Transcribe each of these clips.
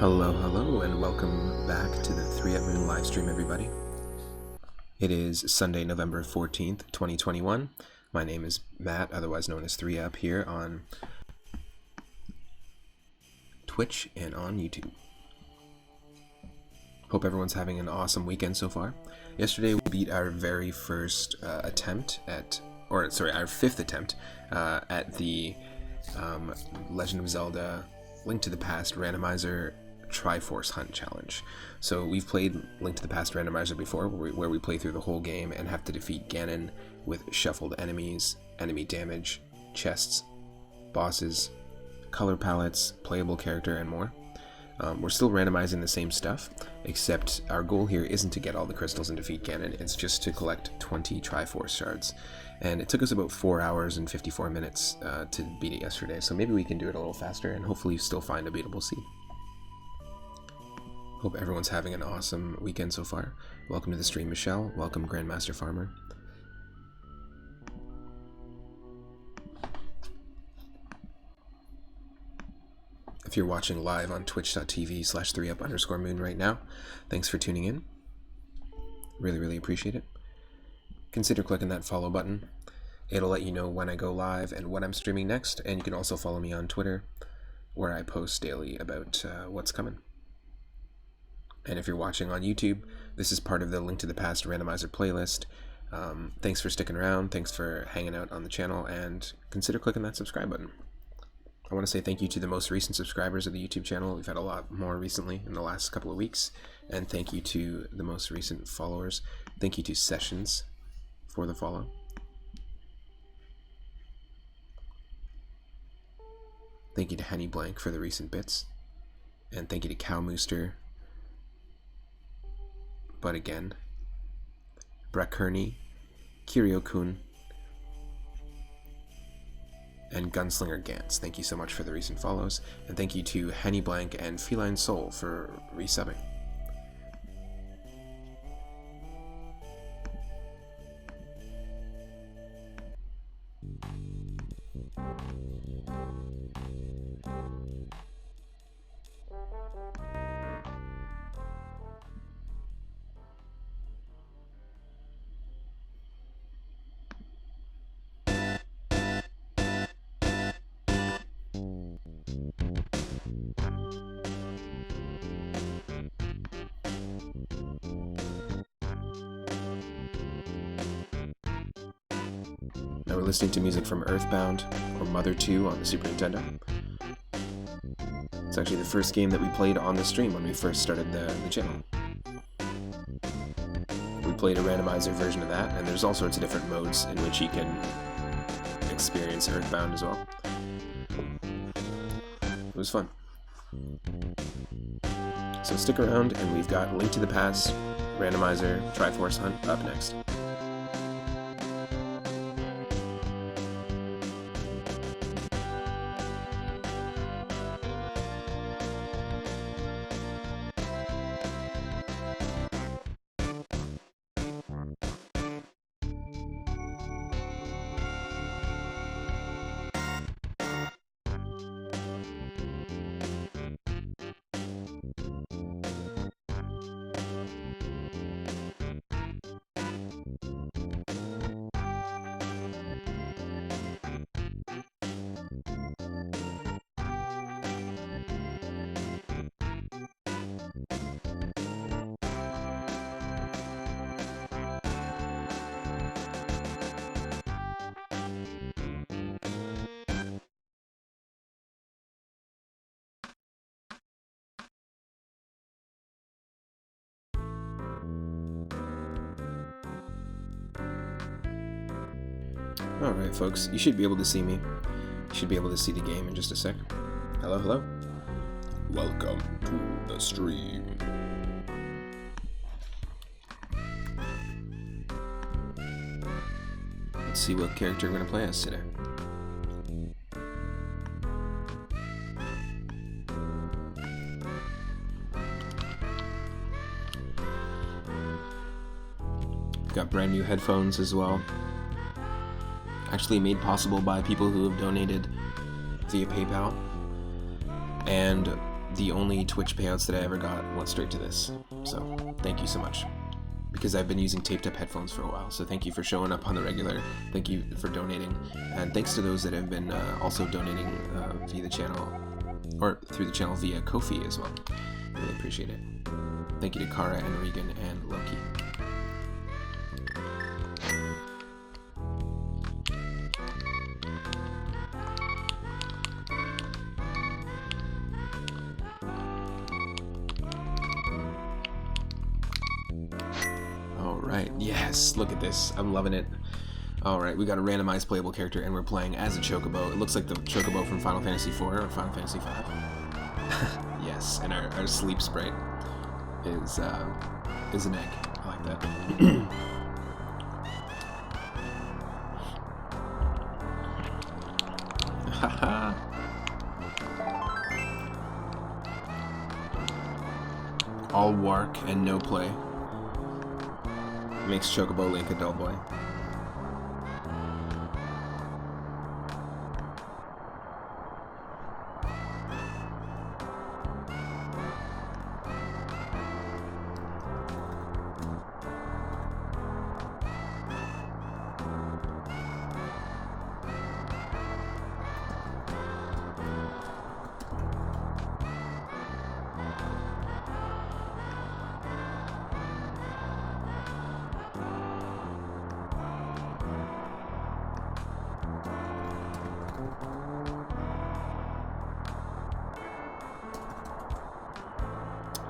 Hello, and welcome back to the 3 Up Moon live stream, everybody. It is Sunday, November 14th, 2021. My name is Matt, otherwise known as 3 Up, here on Twitch and on YouTube. Hope everyone's having an awesome weekend so far. Yesterday we beat our very first attempt at, our 5th attempt at the Legend of Zelda Link to the Past Randomizer Triforce Hunt Challenge. So we've played Link to the Past Randomizer before, where we play through the whole game and have to defeat Ganon with shuffled enemies, enemy damage, chests, bosses, color palettes, playable character, and more. We're still randomizing the same stuff, except our goal here isn't to get all the crystals and defeat Ganon, it's just to collect 20 Triforce shards. And it took us about 4 hours and 54 minutes to beat it yesterday, so maybe we can do it a little faster and hopefully still find a beatable seed. Hope everyone's having an awesome weekend so far. Welcome to the stream, Michelle. Welcome, Grandmaster Farmer. If you're watching live on twitch.tv/3up_moon right now, thanks for tuning in. Really appreciate it. Consider clicking that follow button. It'll let you know when I go live and what I'm streaming next, and you can also follow me on Twitter, where I post daily about what's coming. And if you're watching on YouTube, this is part of the Link to the Past Randomizer playlist. Thanks for sticking around, thanks for hanging out on the channel, and consider clicking that subscribe button. I want to say thank you to the most recent subscribers of the YouTube channel. We've had a lot more recently in the last couple of weeks. And thank you to the most recent followers. Thank you to Sessions for the follow. Thank you to Henny Blank for the recent bits. And thank you to Cow Mooster, But Again, Breck Kearney, Kirio-kun, and Gunslinger Gantz. Thank you so much for the recent follows, and thank you to Henny Blank and Feline Soul for resubbing. Now we're listening to music from Earthbound, or Mother 2 on the Super Nintendo. It's actually the first game that we played on the stream when we first started the channel. We played a randomizer version of that, and there's all sorts of different modes in which you can experience Earthbound as well. It was fun. So stick around, and we've got Link to the Past, Randomizer, Triforce Hunt up next. Alright folks, you should be able to see me. You should be able to see the game in just a sec. Hello. Welcome to the stream. Let's see what character we're going to play as today. Got brand new headphones as well. Actually made possible by people who have donated via PayPal. And the only Twitch payouts that I ever got went straight to this. So thank you so much. Because I've been using taped up headphones for a while, so thank you for showing up on the regular. Thank you for donating, and thanks to those that have been also donating via the channel, or through the channel via Ko-fi as well. Really appreciate it. Thank you to Kara and Regan and Loki. Alright, yes, look at this. I'm loving it. Alright, we got a randomized playable character and we're playing as a Chocobo. It looks like the Chocobo from Final Fantasy IV or Final Fantasy V. Yes, and our sleep sprite is an egg. I like that. Haha. All work and no play makes Chocobo Link a dull boy.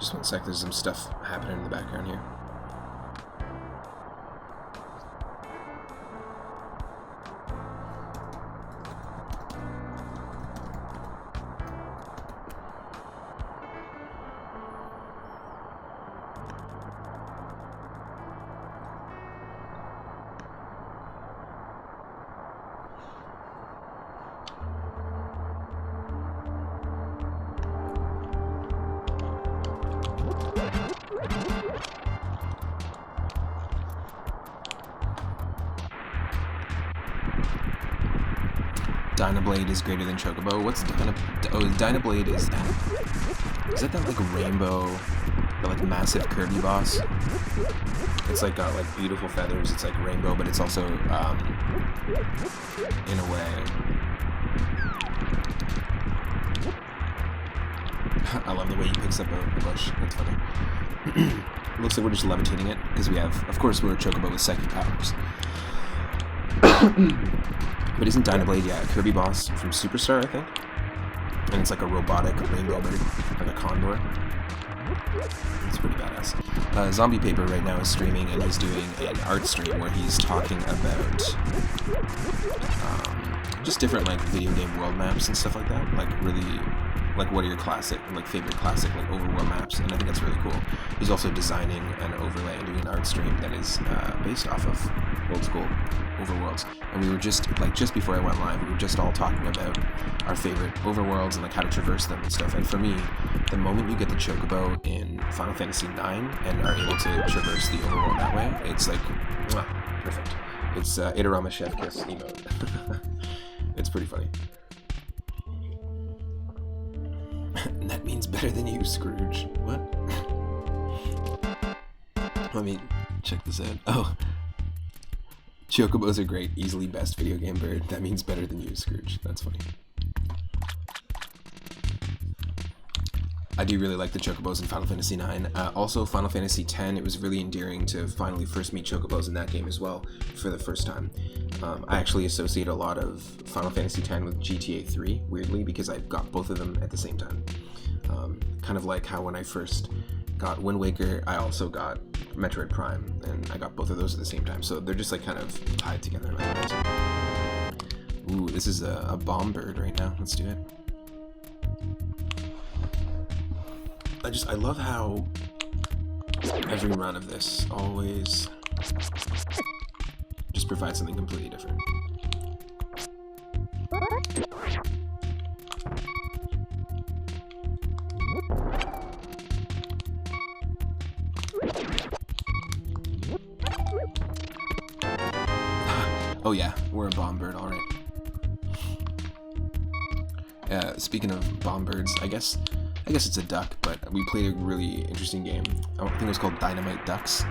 Just one sec, there's some stuff happening in the background here. Dynablade is greater than Chocobo. What's Dynablade is that like rainbow, the like massive Kirby boss? It's like got like beautiful feathers. It's like rainbow, but it's also in a way. I love the way he picks up a bush. That's funny. Looks like we're just levitating it because we have, of course, we're a Chocobo with psychic powers. But isn't Dynablade, yeah, a Kirby boss from Superstar, I think? And it's like a robotic rainbow bird, like a condor. It's pretty badass. Zombie Paper right now is streaming, and he's doing an art stream where he's talking about just different like video game world maps and stuff like that. Like really, like what are your classic, like favorite classic like overworld maps? And I think that's really cool. He's also designing an overlay and doing an art stream that is based off of old school overworlds. And we were just before I went live, we were just all talking about our favorite overworlds and like how to traverse them and stuff. And for me, the moment you get the Chocobo in Final Fantasy IX and are able to traverse the overworld that way, it's like, mwah, perfect. It's Itarama Chef Kiss emote. It's pretty funny. And that means better than you, Scrooge. What? Let me check this out. Oh. Chocobos are great, easily best video game bird. That means better than you, Scrooge. That's funny. I do really like the Chocobos in Final Fantasy IX. Also, Final Fantasy X, it was really endearing to finally first meet Chocobos in that game as well, for the first time. I actually associate a lot of Final Fantasy X with GTA 3, weirdly, because I got both of them at the same time. Kind of like how when I first got Wind Waker, I also got Metroid Prime, and I got both of those at the same time, so they're just like kind of tied together in my mind. Ooh, this is a bomb bird right now. Let's do it. I love how every run of this always just provides something completely different. Oh yeah, we're a bomb bird, alright. Speaking of bomb birds, I guess I guess it's a duck, but we played a really interesting game. I think it was called Dynamite Ducks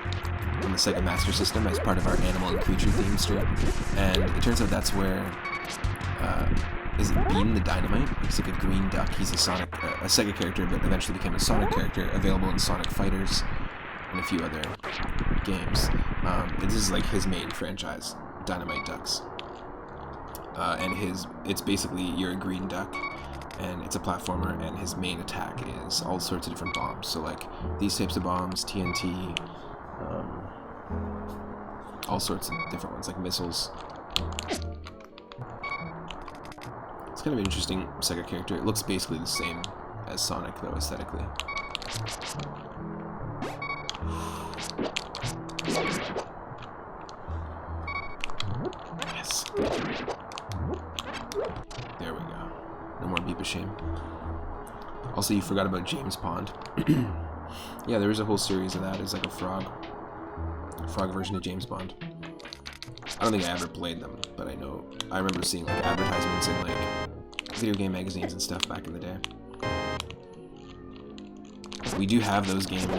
on the Sega Master System as part of our animal and creature theme stream. And it turns out that's where, is it Bean the Dynamite? He's like a green duck. He's a Sega character, but eventually became a Sonic character, available in Sonic Fighters and a few other games. This is like his main franchise, Dynamite Ducks. And it's basically, you're a green duck, and it's a platformer, and his main attack is all sorts of different bombs. So like these types of bombs, TNT, all sorts of different ones, like missiles. It's kind of an interesting Sega character. It looks basically the same as Sonic, though, aesthetically. Yes. There we go. No more beep of shame. Also, you forgot about James Pond. Yeah, there is a whole series of that. It's like a frog version of James Bond. I don't think I ever played them, but I remember seeing like advertisements in like video game magazines and stuff back in the day. We do have those games in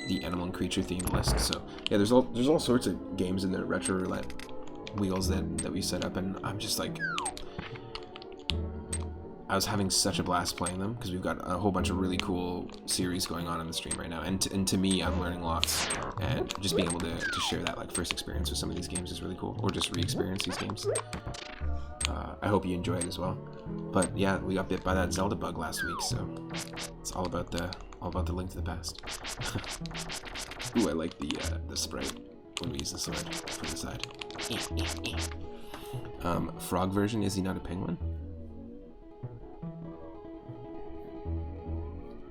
the animal and creature themed list. So yeah, there's all sorts of games in the retro roulette wheels that we set up, and I'm just like, I was having such a blast playing them because we've got a whole bunch of really cool series going on in the stream right now, and to me, I'm learning lots, and just being able to share that like first experience with some of these games is really cool, or just re-experience these games. I hope you enjoy it as well. But yeah, we got bit by that Zelda bug last week, so it's all about the Link to the Past. Ooh, I like the sprite when we use the sword for the side. Frog version, is he not a penguin?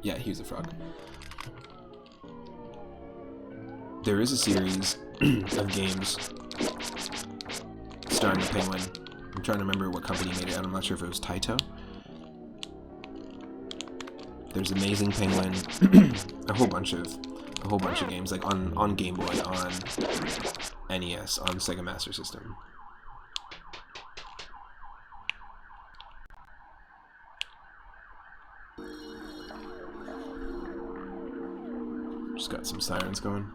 Yeah, he was a frog. There is a series of games starring a penguin. I'm trying to remember what company made it. I'm not sure if it was Taito. There's Amazing Penguin, a whole bunch of games, like on Game Boy, on NES, on Sega Master System. Just got some sirens going.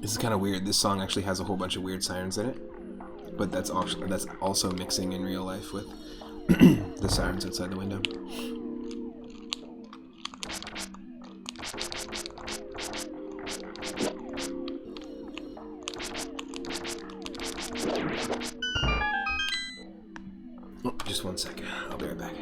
This is kind of weird. This song actually has a whole bunch of weird sirens in it, but that's also mixing in real life with the sirens outside the window. Oh, just one second. I'll be right back.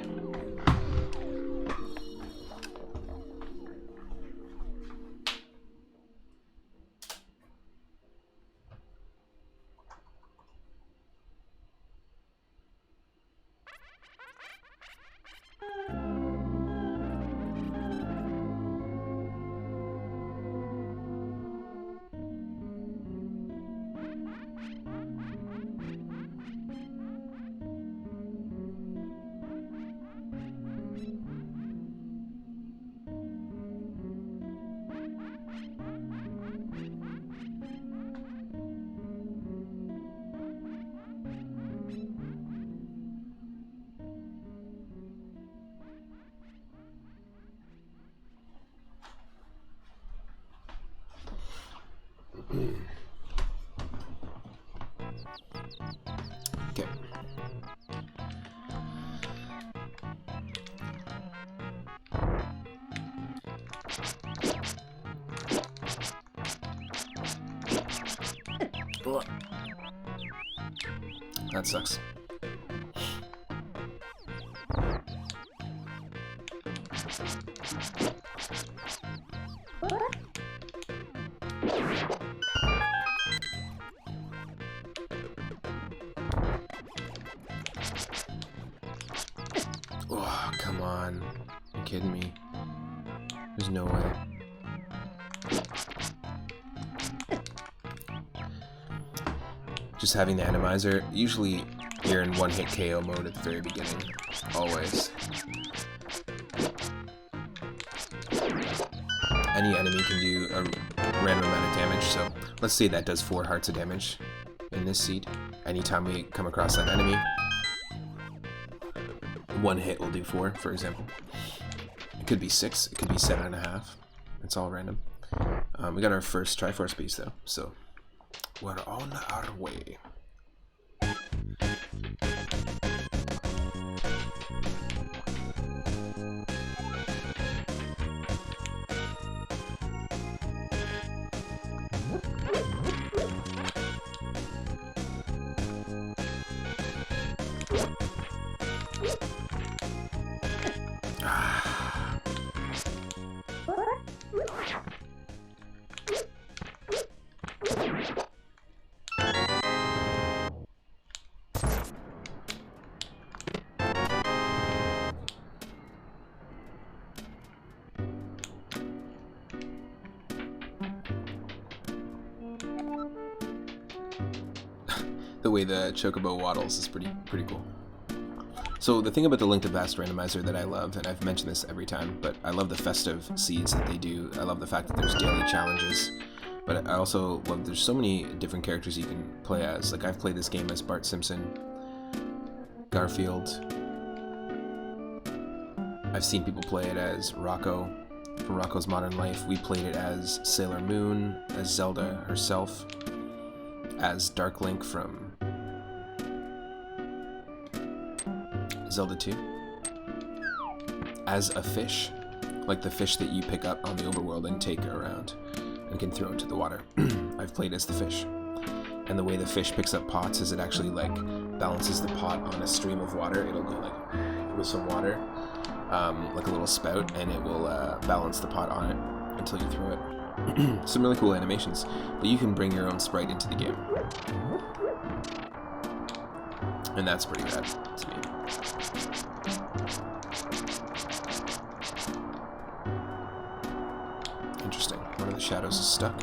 Okay. That sucks. Oh, come on. Are you kidding me? There's no way. Just having the Randomizer, usually you're in one-hit KO mode at the very beginning. Always. Any enemy can do random amount of damage. So let's say that does 4 hearts of damage in this seed. Anytime we come across that enemy, 1 hit will do 4, for example. It could be 6, it could be 7.5. It's all random. We got our first Triforce piece though, so we're on our way. The way the chocobo waddles is pretty cool. So the thing about the Link to the Past randomizer that I love, and I've mentioned this every time, but I love the festive seeds that they do. I love the fact that there's daily challenges, but I also love there's so many different characters you can play as. Like, I've played this game as Bart Simpson, Garfield. I've seen people play it as Rocco from Rocco's Modern Life. We played it as Sailor Moon, as Zelda herself, as Dark Link from Zelda 2, as a fish, like the fish that you pick up on the overworld and take around and can throw into the water. I've played as the fish, and the way the fish picks up pots is it actually like balances the pot on a stream of water. It'll go like with some water, like a little spout, and it will balance the pot on it until you throw it. Some really cool animations, but you can bring your own sprite into the game, and that's pretty rad to me. Interesting. One of the shadows is stuck.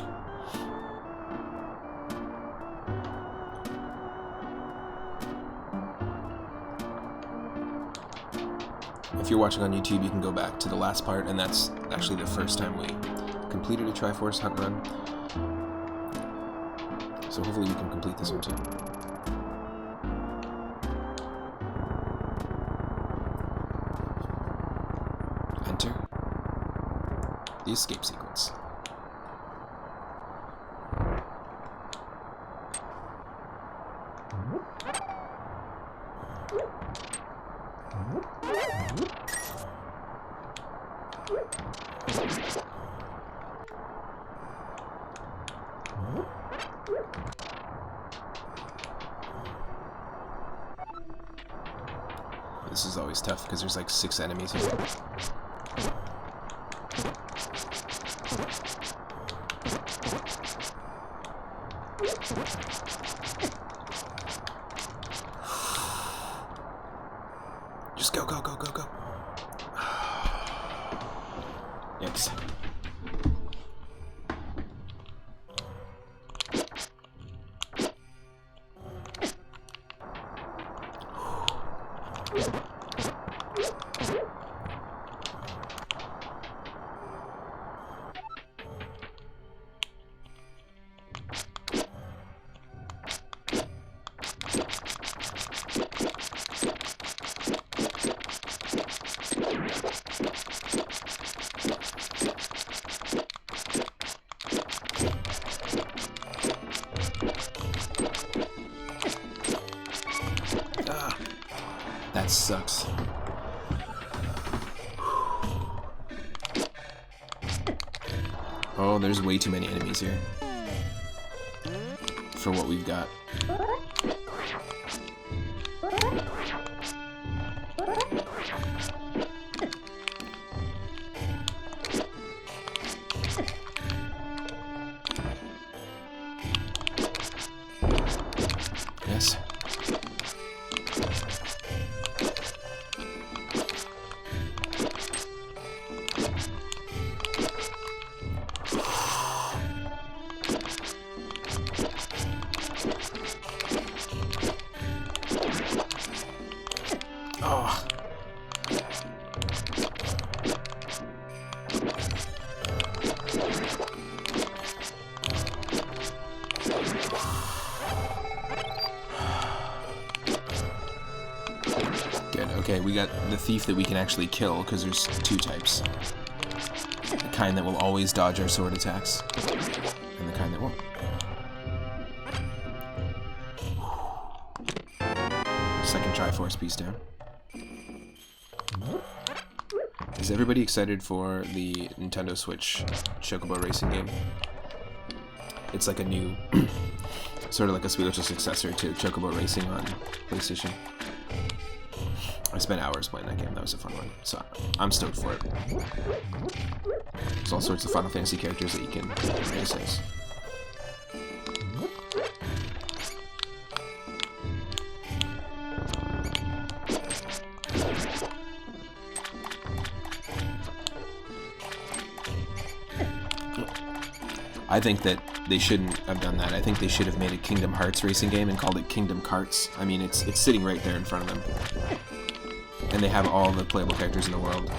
If you're watching on YouTube, you can go back to the last part, and that's actually the first time we completed a Triforce hunt run. So hopefully we can complete this one too. Enter the escape sequence. This is always tough because there's like 6 enemies here. Just go, go, go, go, go. Yikes. That sucks. Oh, there's way too many enemies here for what we've got. Yes. we got the thief that we can actually kill, because there's 2 types. The kind that will always dodge our sword attacks, and the kind that won't. Second Triforce piece down. Is everybody excited for the Nintendo Switch Chocobo racing game? It's like a new, sort of like a spiritual successor to Chocobo Racing on PlayStation. I spent hours playing that game. That was a fun one. So I'm stoked for it. There's all sorts of Final Fantasy characters that you can race as. I think that they shouldn't have done that. I think they should have made a Kingdom Hearts racing game and called it Kingdom Karts. I mean, it's sitting right there in front of them. And they have all the playable characters in the world.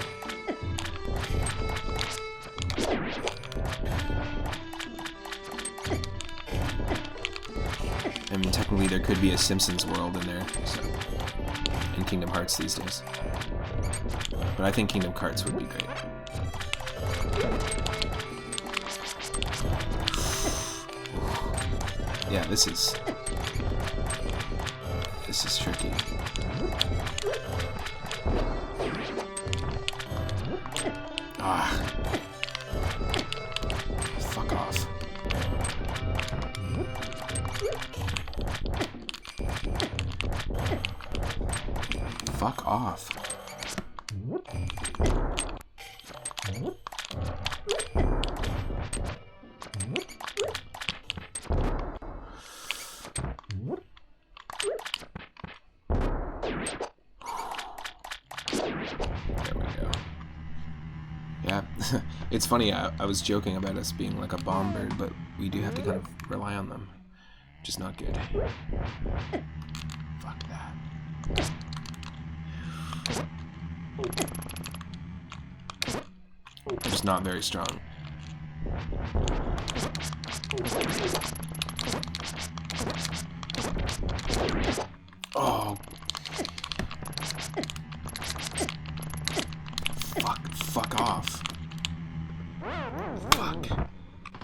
I mean, technically there could be a Simpsons world in there, so, in Kingdom Hearts these days. But I think Kingdom Karts would be great. Yeah, this is tricky. Ah. Fuck off. Fuck off. Yeah, it's funny, I was joking about us being like a bomb bird, but we do have to kind of rely on them. Just not good. Fuck that. Just not very strong. Oh. Fuck off. Fuck.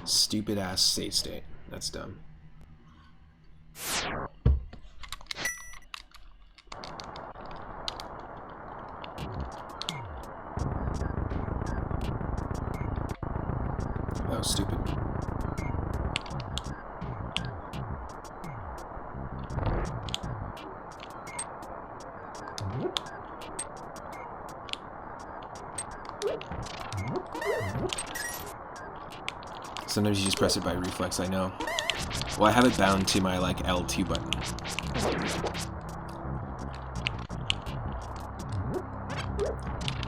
Stupid ass save state. That's dumb. That was stupid. Sometimes you just press it by reflex, I know. Well, I have it bound to my, like, L2 button.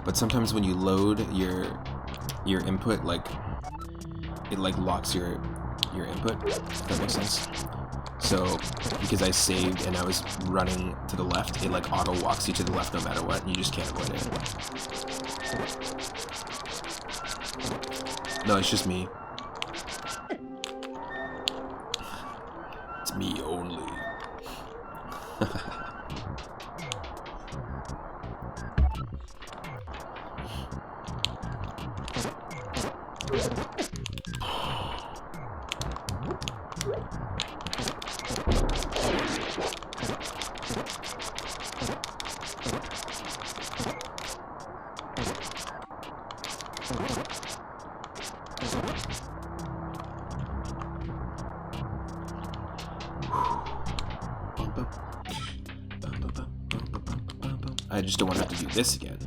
But sometimes when you load your input, like, it, like, locks your input, if that makes sense. So, because I saved and I was running to the left, it, like, auto-walks you to the left no matter what, and you just can't avoid it. No, it's just me. It's me only. I just don't want to have to do this again.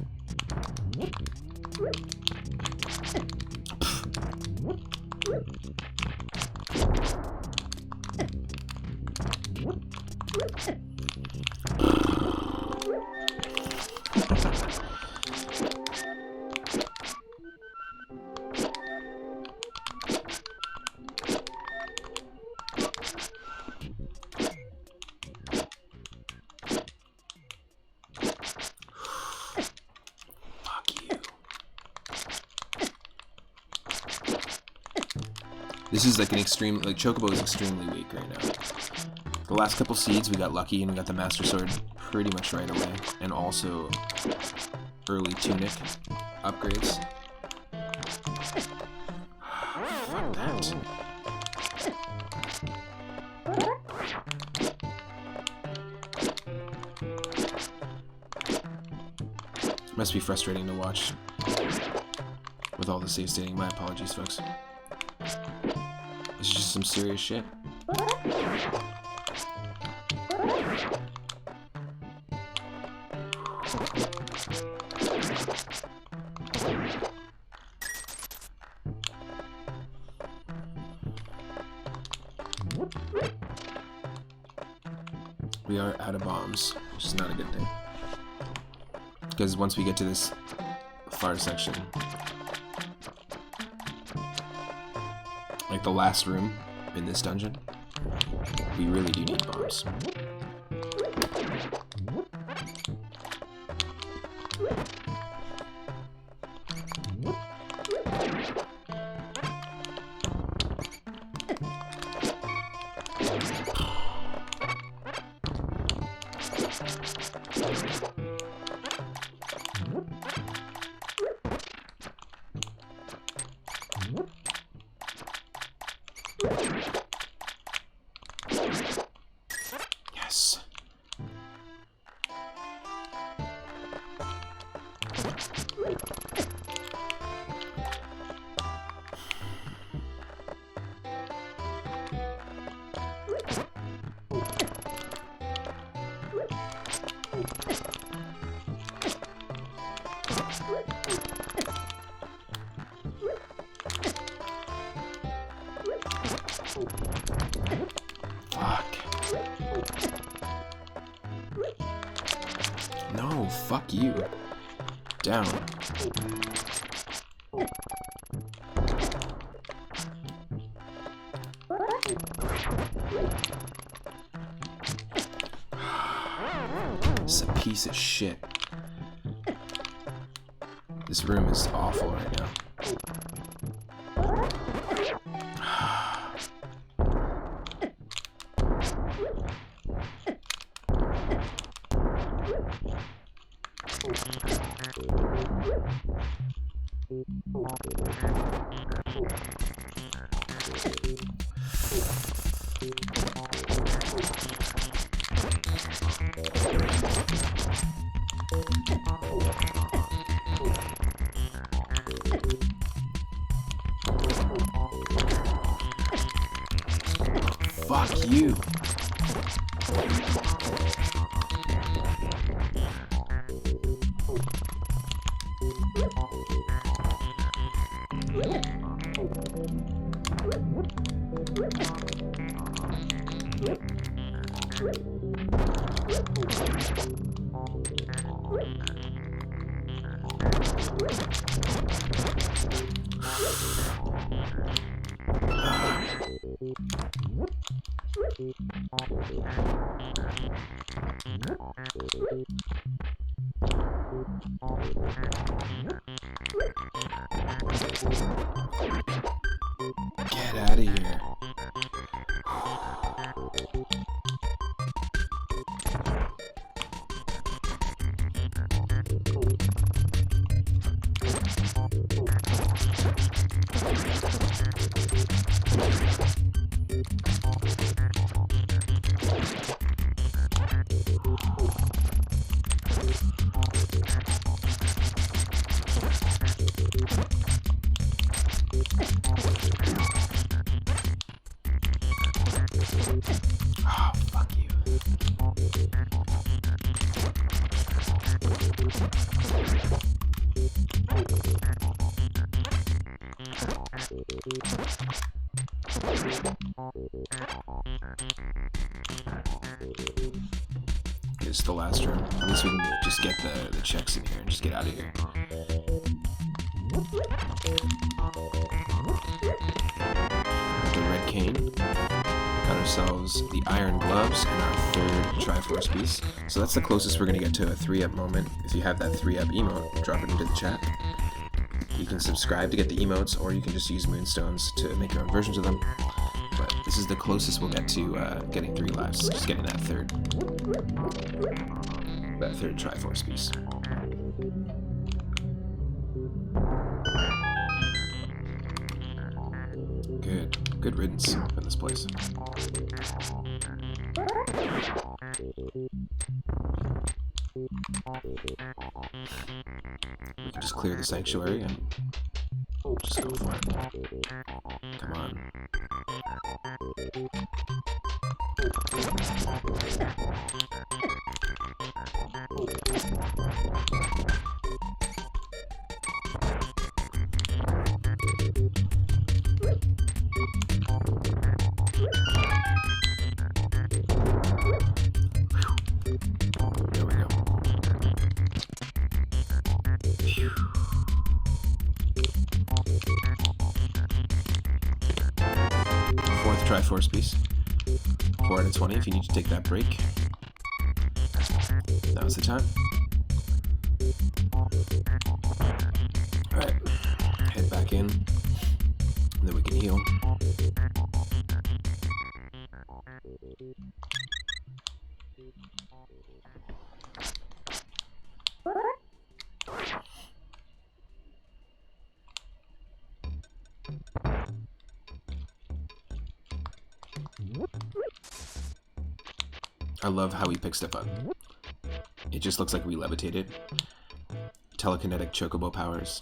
This is like an extreme, like Chocobo is extremely weak right now. The last couple seeds we got lucky and we got the Master Sword pretty much right away, and also early tunic upgrades. Fuck that. Must be frustrating to watch with all the save stating. My apologies, folks. This is just some serious shit. We are out of bombs, which is not a good thing. Because once we get to this far section, like the last room in this dungeon, we really do need bombs. Yes. Fuck. No, fuck you. Down. This is a piece of shit. This room is awful right now. Fuck you. Get out of here. Oh, fuck you. It's the last room. At least we can just get the checks in here and just get out of here. The red cane. Got ourselves the iron gloves and our third Triforce piece. So that's the closest we're going to get to a 3-up moment. If you have that 3-up emote, drop it into the chat. You can subscribe to get the emotes, or you can just use moonstones to make your own versions of them. But this is the closest we'll get to getting 3 lives, just getting that third. that third Triforce piece. Good riddance in this place. We can just clear the sanctuary and just go for it. Come on. There we go. Fourth Triforce piece. 4 out of 20 if you need to take that break. Now's the time. Alright, head back in, and then we can heal. I love how he picks stuff up. It just looks like we levitated. Telekinetic chocobo powers.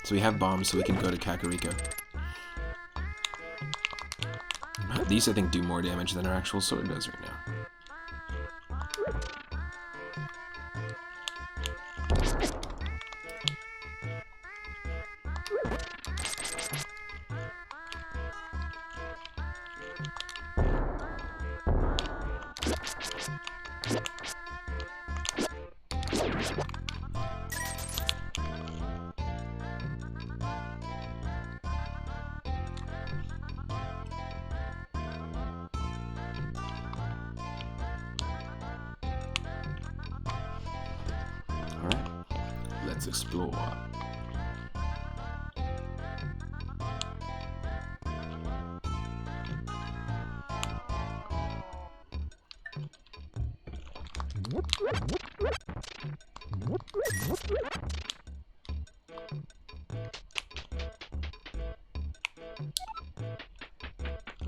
So we have bombs, so we can go to Kakariko. These, I think, do more damage than our actual sword does right now. Let's explore.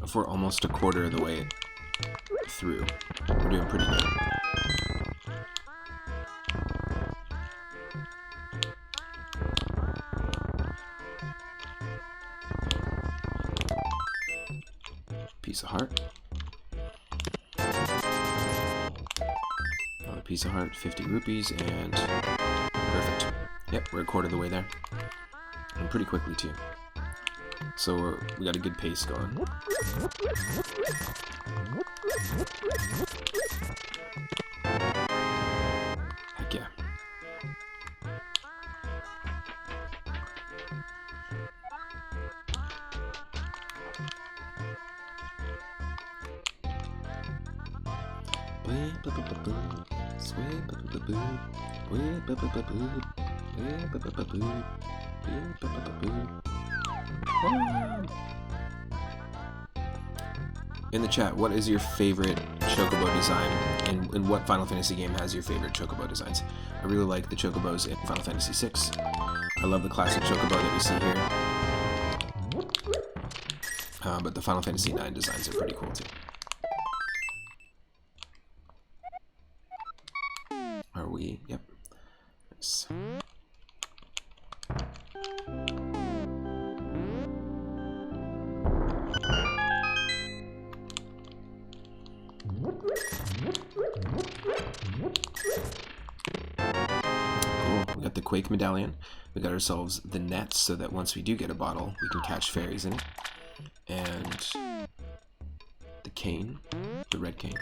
If we're almost a quarter of the way through, we're doing pretty good. Piece of heart. Another piece of heart, 50 rupees, and perfect. Yep, we're a quarter of the way there. And pretty quickly, too. So we got a good pace going. Heck yeah. In the chat, what is your favorite chocobo design, and what Final Fantasy game has your favorite chocobo designs? I really like the chocobos in Final Fantasy VI. I love the classic chocobo that we see here. But the Final Fantasy IX designs are pretty cool too. Are we? Yep. Nice. Cool. We got the Quake Medallion. We got ourselves the nets so that once we do get a bottle, we can catch fairies in it. And the cane, the red cane.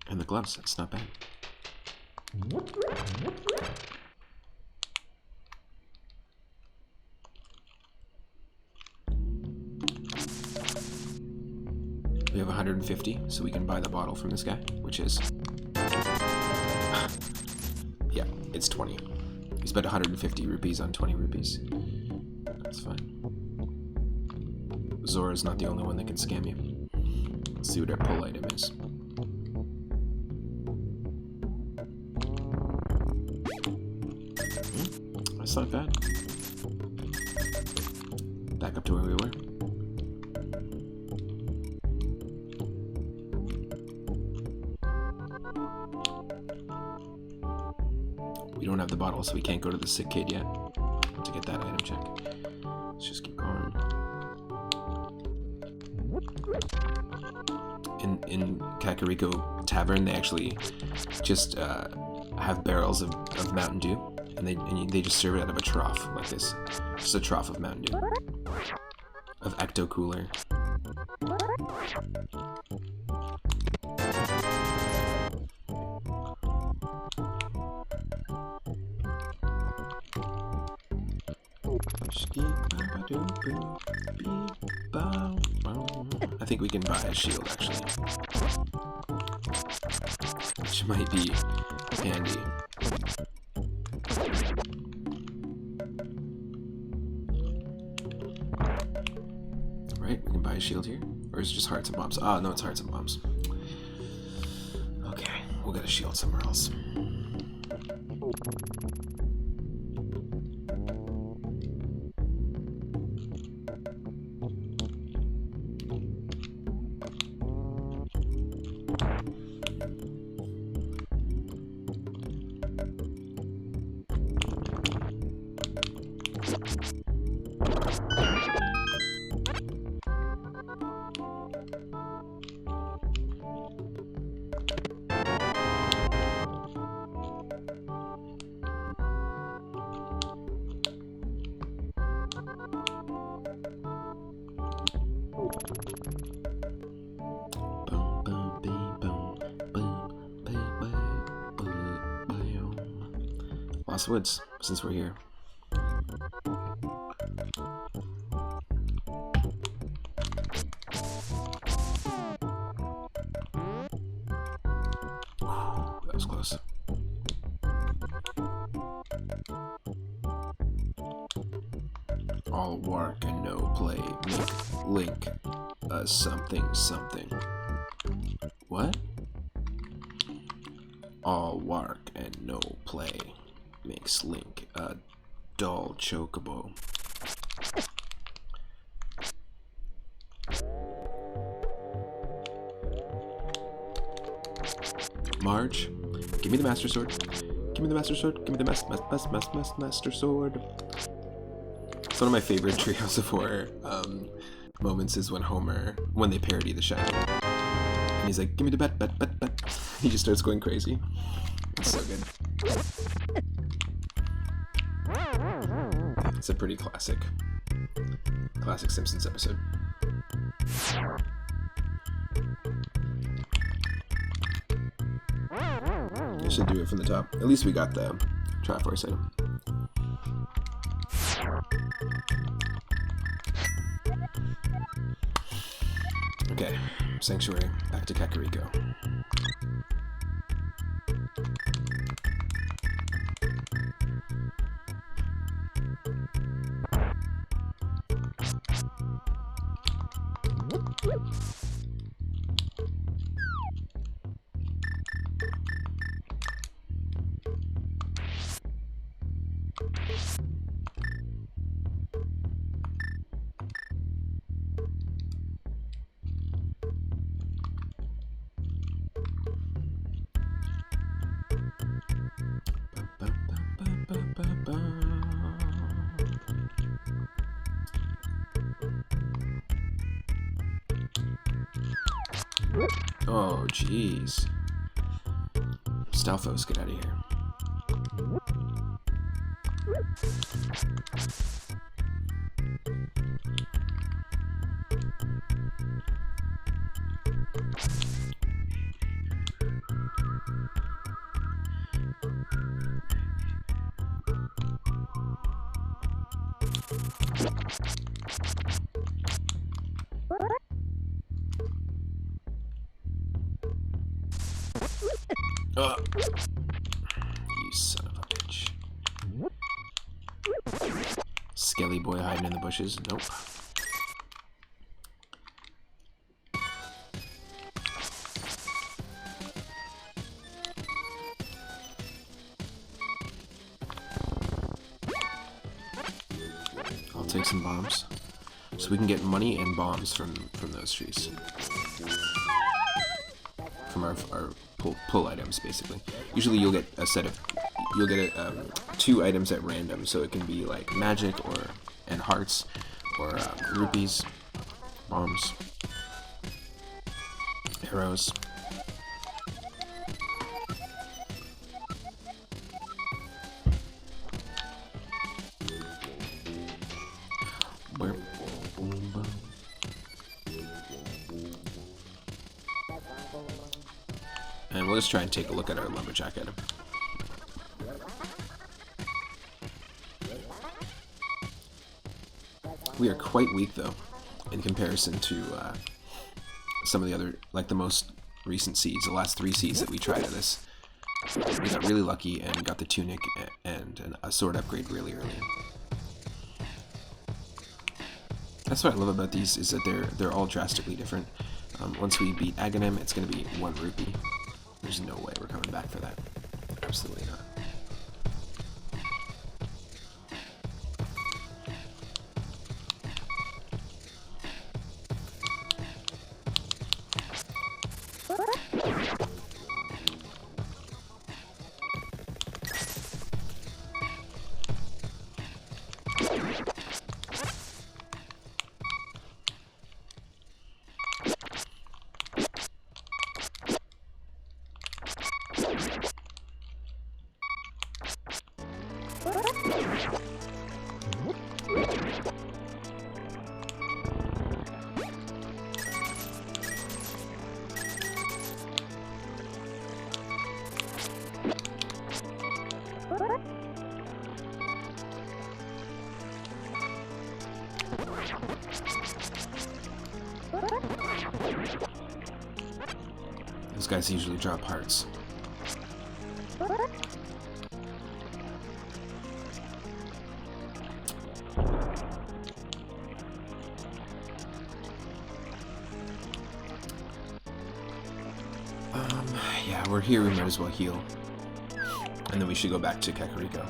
And the gloves, that's not bad. We have 150, so we can buy the bottle from this guy, which is... yeah, it's 20. We spent 150 rupees on 20 rupees. That's fine. Zora's not the only one that can scam you. Let's see what our pull item is. That's not bad. Back up to where we were. We don't have the bottle, so we can't go to the sick kid yet to get that item check. Let's just keep going. In Kakariko Tavern, they actually just have barrels of Mountain Dew, and they just serve it out of a trough like this. Just a trough of Mountain Dew. Of Ecto Cooler. I think we can buy a shield, actually. Which might be handy. Right, we can buy a shield here. Or is it just hearts and bombs? Ah, no, it's hearts and bombs. Okay, we'll get a shield somewhere else. Lost Woods, since we're here. That was close. All work and no play make Link a something something. What? All work and no play makes Link a dull chocobo. Marge, give me the Master Sword. Give me the Master Sword. Give me the Master Sword. It's one of my favorite Treehouse of Horror moments is when they parody The Shining. And he's like, give me the bet. He just starts going crazy. It's so good. It's a pretty classic Simpsons episode. I should do it from the top. At least we got the Triforce item. Okay, Sanctuary, back to Kakariko. Oh, jeez. Stalfos, get out of here. You son of a bitch. Skelly boy hiding in the bushes. Nope. I'll take some bombs. So we can get money and bombs from those trees. From our pull items, basically. Usually you'll get a set of... You'll get 2 items at random, so it can be like magic and hearts, or rupees, bombs, arrows. And we'll just try and take a look at our lumberjack item. We are quite weak, though, in comparison to some of the other, like the most recent seeds, the last 3 seeds that we tried of this. We got really lucky and got the tunic and a sword upgrade really early. That's what I love about these, is that they're all drastically different. Once we beat Aghanim, it's going to be 1 rupee. There's no way we're coming back for that. Absolutely not. Those guys usually drop hearts. Yeah, we're here, we might as well heal. And then we should go back to Kakariko.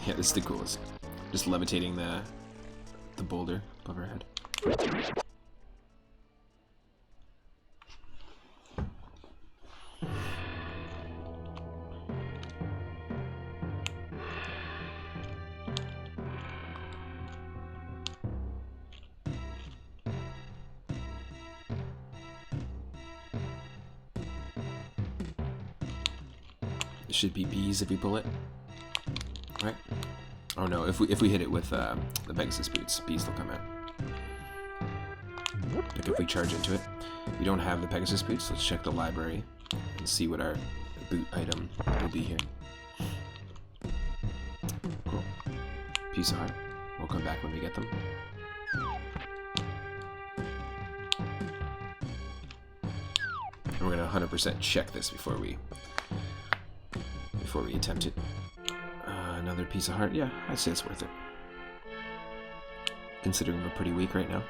Yeah, this is the coolest. Just levitating the boulder above our head. It should be bees if we pull it, right? Oh no, if we hit it with the Pegasus boots, bees will come out. Like if we charge into it. We don't have the Pegasus boots, let's check the library and see what our boot item will be here. Cool. Piece of heart. We'll come back when we get them. And we're gonna 100% check this before we attempt it. Another piece of heart. Yeah, I'd say it's worth it. Considering we're pretty weak right now.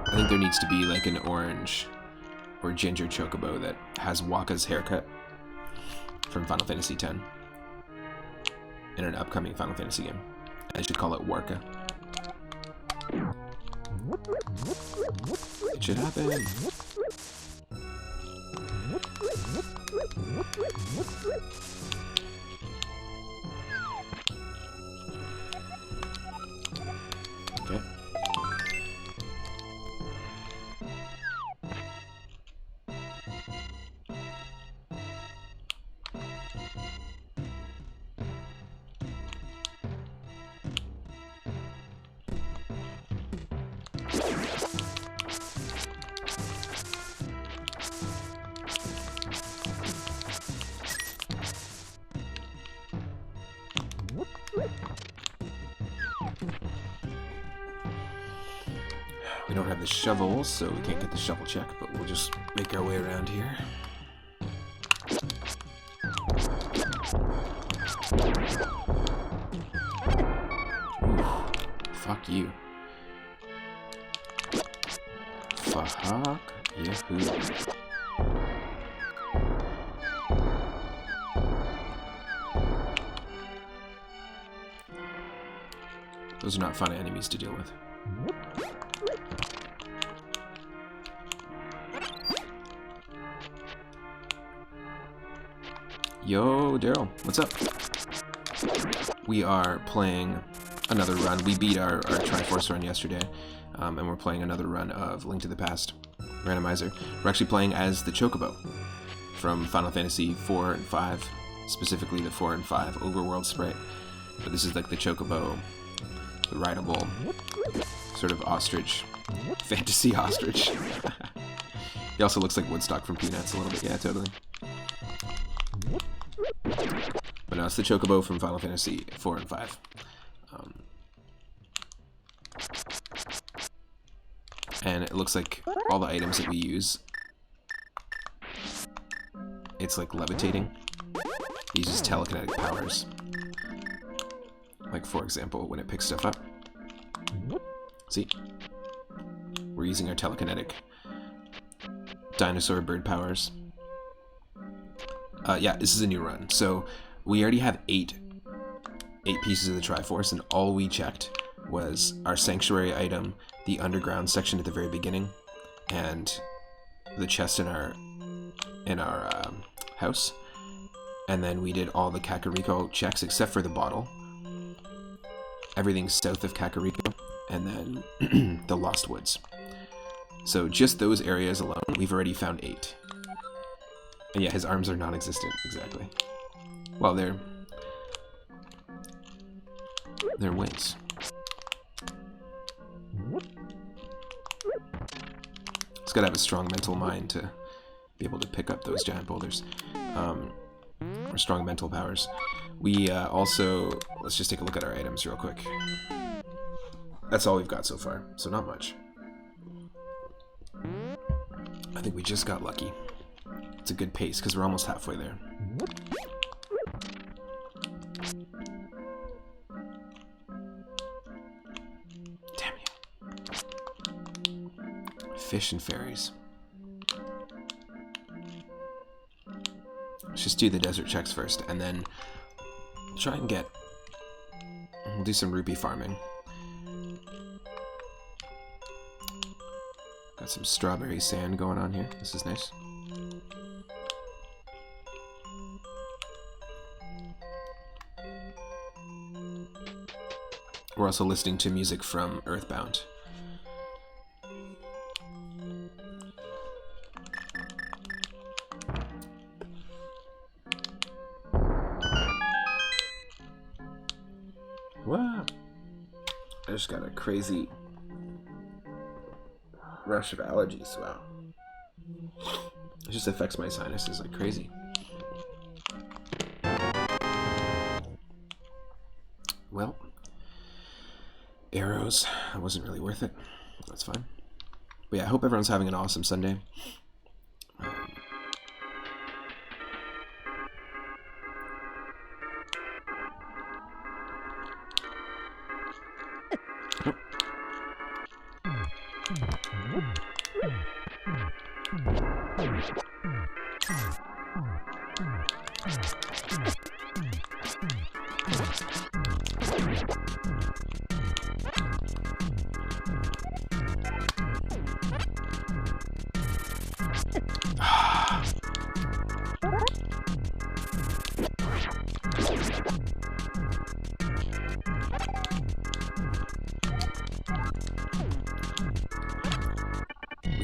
I think there needs to be like an orange or ginger chocobo that has Wakka's haircut from Final Fantasy X in an upcoming Final Fantasy game. I should call it Warka. It should happen. We don't have the shovel, so we can't get the shovel check, but we'll just make our way around here. Ooh, fuck you. Fuck yahoo. Those are not fun enemies to deal with. Yo, Daryl, what's up? We are playing another run. We beat our Triforce run yesterday, and we're playing another run of Link to the Past Randomizer. We're actually playing as the Chocobo from Final Fantasy 4 and 5, specifically the 4 and 5 overworld sprite. But this is like the Chocobo, the rideable sort of ostrich, fantasy ostrich. He also looks like Woodstock from Peanuts a little bit. Yeah, totally. But no, it's the Chocobo from Final Fantasy 4 and 5. And it looks like all the items that we use, it's like levitating. It uses telekinetic powers. Like, for example, when it picks stuff up. See? We're using our telekinetic dinosaur bird powers. Yeah, this is a new run. So we already have eight pieces of the Triforce, and all we checked was our sanctuary item, the underground section at the very beginning, and the chest in our house. And then we did all the Kakariko checks except for the bottle. Everything south of Kakariko, and then the Lost Woods. So just those areas alone, we've already found 8. And yeah, his arms are non-existent, exactly. Well, they're wings. It's gotta have a strong mental mind to be able to pick up those giant boulders. Or strong mental powers. We also, let's just take a look at our items real quick. That's all we've got so far, so not much. I think we just got lucky. It's a good pace, because we're almost halfway there. Damn you. Fish and fairies. Let's just do the desert checks first, and then try and get... We'll do some rupee farming. Got some strawberry sand going on here. This is nice. We're also listening to music from Earthbound. Wow. I just got a crazy rush of allergies. Wow. It just affects my sinuses like crazy. Well, arrows. It wasn't really worth it. That's fine. But yeah, I hope everyone's having an awesome Sunday.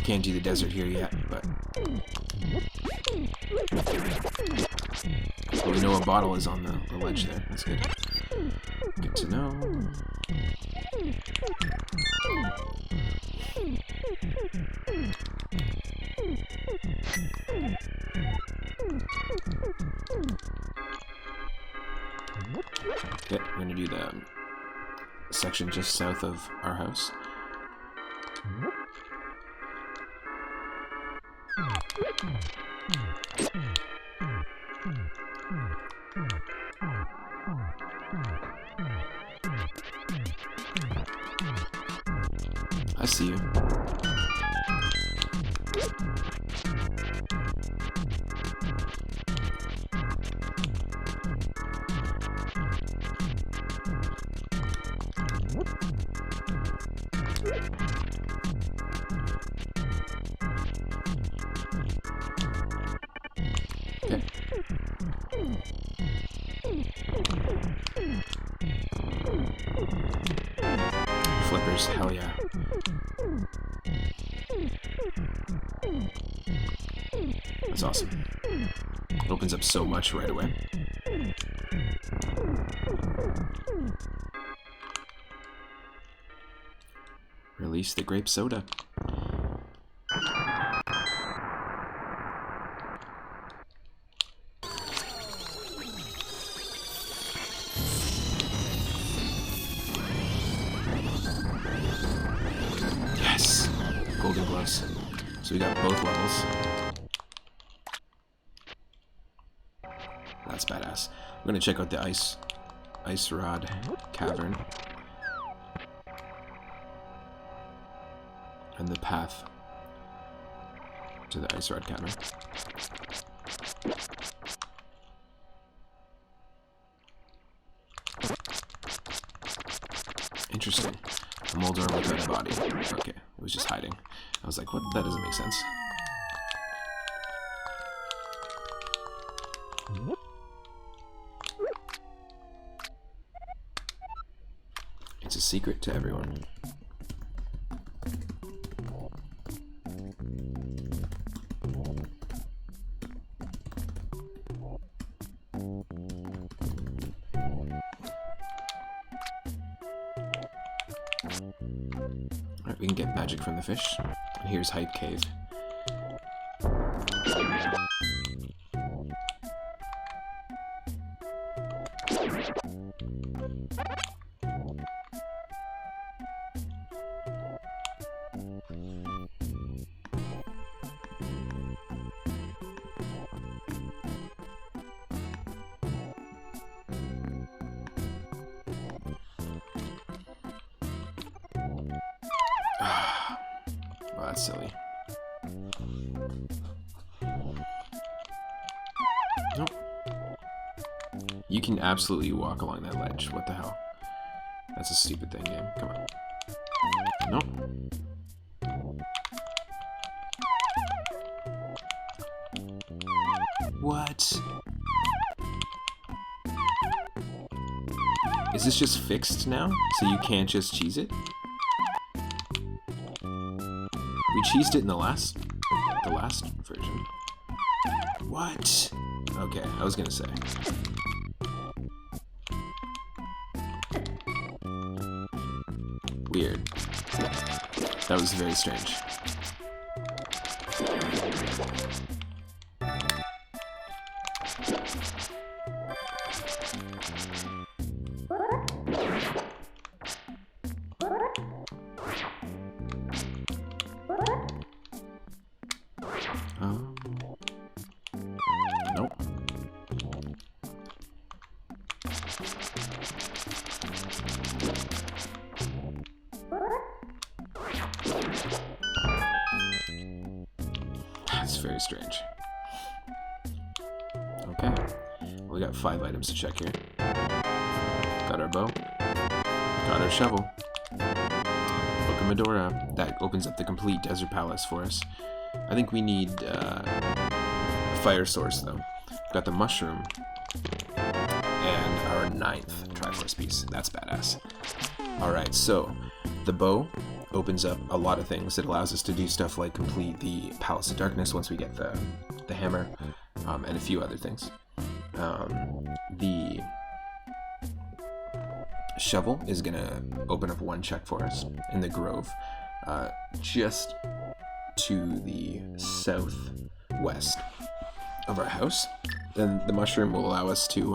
Can't do the desert here yet, but well, we know a bottle is on the ledge there. That's good. Good to know. Okay, we're gonna do the section just south of our house. I see you. Okay. Flippers, hell yeah. That's awesome. It opens up so much right away. Release the grape soda. Yes! Golden gloves. So we got both levels. That's badass. I'm gonna check out the ice rod cavern. And the path to the ice rod cavern. Interesting. A Moldor without a body. Okay, it was just hiding. I was like, what? That doesn't make sense. It's a secret to everyone. Alright, we can get magic from the fish. And here's Hype Cave. Well, that's silly. Nope. You can absolutely walk along that ledge. What the hell? That's a stupid thing, game. Come on. Nope. What? Is this just fixed now? So you can't just cheese it? We cheesed it in the last version. What? Okay, I was gonna say. Weird. That was very strange. Nope. That's very strange. Okay. We got 5 items to check here. Got our bow. Got our shovel. Book of Medora. That opens up the complete desert palace for us. I think we need a fire source though. Got the mushroom. And our 9th Triforce piece. That's badass. Alright, so the bow opens up a lot of things. It allows us to do stuff like complete the Palace of Darkness once we get the hammer, and a few other things. The shovel is gonna open up one check for us in the grove, just to the southwest of our house. Then the mushroom will allow us to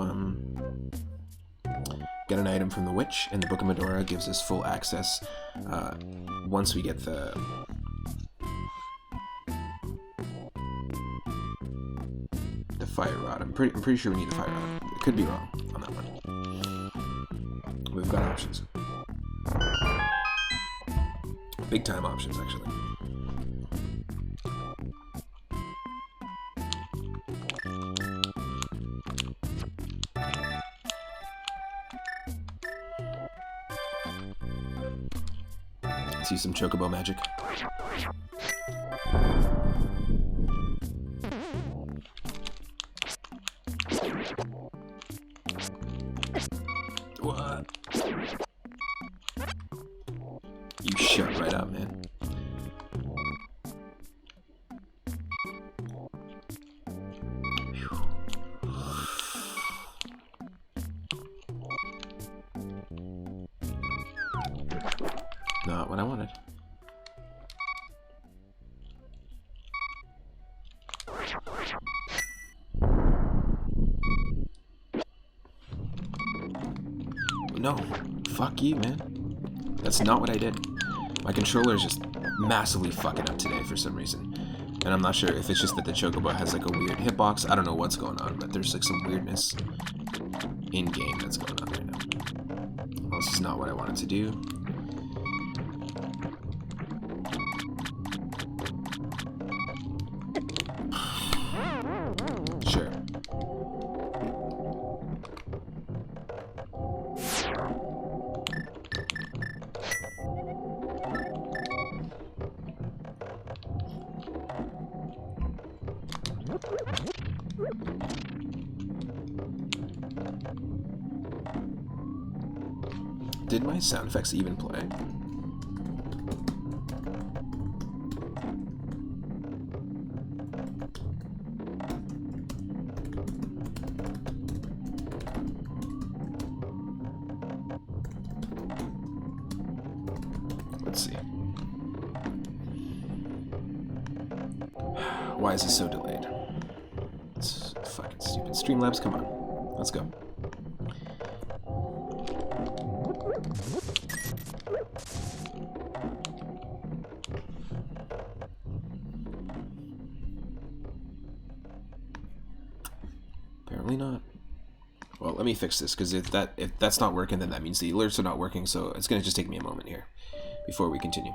get an item from the witch, and the Book of Medora gives us full access once we get the fire rod. I'm pretty sure we need the fire rod. I could be wrong on that one. We've got options. Big time options, actually. See some chocobo magic. What? You shut right up, man. Not what I wanted. No, fuck you, man. That's not what I did. My controller is just massively fucking up today for some reason. And I'm not sure if it's just that the chocobo has like a weird hitbox. I don't know what's going on, but there's like some weirdness in-game that's going on right now. Well, this is not what I wanted to do. Sure. Did my sound effects even play? Let's see. Why is this so delayed? It's fucking stupid. Streamlabs, come on. Let's go. Apparently not. Well, let me fix this, because if that's not working, then that means the alerts are not working, so it's going to just take me a moment here before we continue.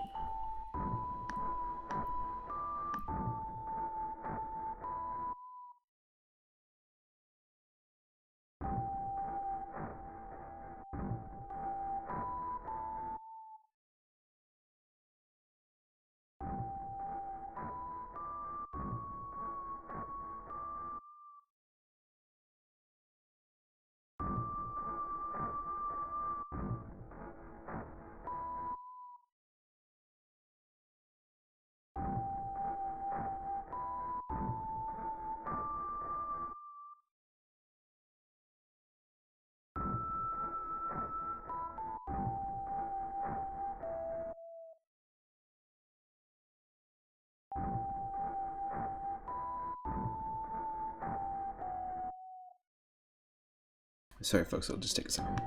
Sorry, folks, it'll just take a second.